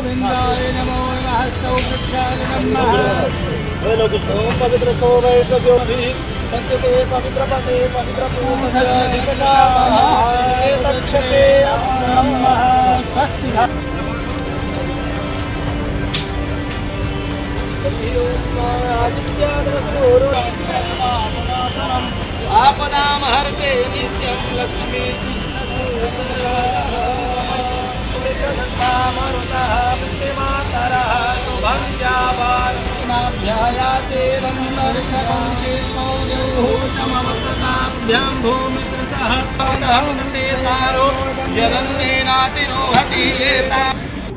गोविंदाय नमो नमः सौवृक्षाय नमः ओम पवित्र सोवैश्वज्योति तस्यते पवित्र पते पवित्र पूर्णस्य निकटामहे तक्षते नमः शक्ति आपदाम हरते नित्यं लक्ष्मी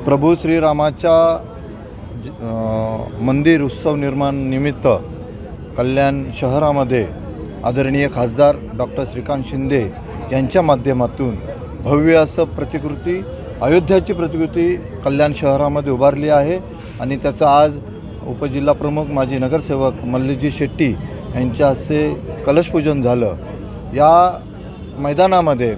प्रभू श्रीरामाच्या मंदिर उत्सव निर्माण निमित्त कल्याण शहरामध्ये आदरणीय खासदार डॉक्टर श्रीकांत शिंदे यांच्या माध्यमातून भव्य असं प्रतिकृती अयोध्याची प्रतिकृती कल्याण शहरामध्ये उभारली आहे आणि त्याचं आज उपजिल्हाप्रमुख माजी नगरसेवक मल्लीजी शेट्टी यांच्या हस्ते कलशपूजन झालं। या मैदानामध्ये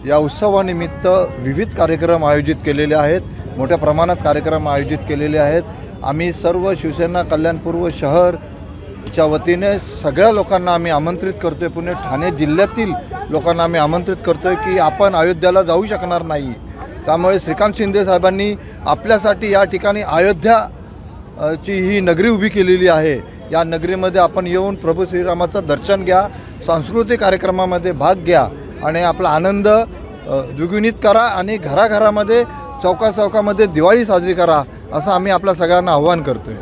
या उत्सवानिमित्त विविध कार्यक्रम आयोजित केलेले आहेत, मोठ्या प्रमाणात कार्यक्रम आयोजित केलेले आहेत। आम्ही सर्व शिवसेना कल्याणपूर्व शहरच्या वतीने सगळ्या लोकांना आम्ही आमंत्रित करतोय, पुणे ठाणे जिल्ह्यातील लोकांना आम्ही आमंत्रित करतोय की आपण अयोध्याला जाऊ शकणार नाही। त्यामुळे श्रीकांत शिंदे साहेबांनी आपल्यासाठी या ठिकाणी अयोध्याची ही नगरी उभी केलेली आहे। या नगरीमध्ये आपण येऊन प्रभू श्रीरामाचं दर्शन घ्या, सांस्कृतिक कार्यक्रमामध्ये भाग घ्या आणि आपला आनंद द्विगुणित करा आणि घराघरामध्ये चौकामध्ये दिवाळी साजरी करा, असं आम्ही आपल्या सगळ्यांना आव्हान करतोय।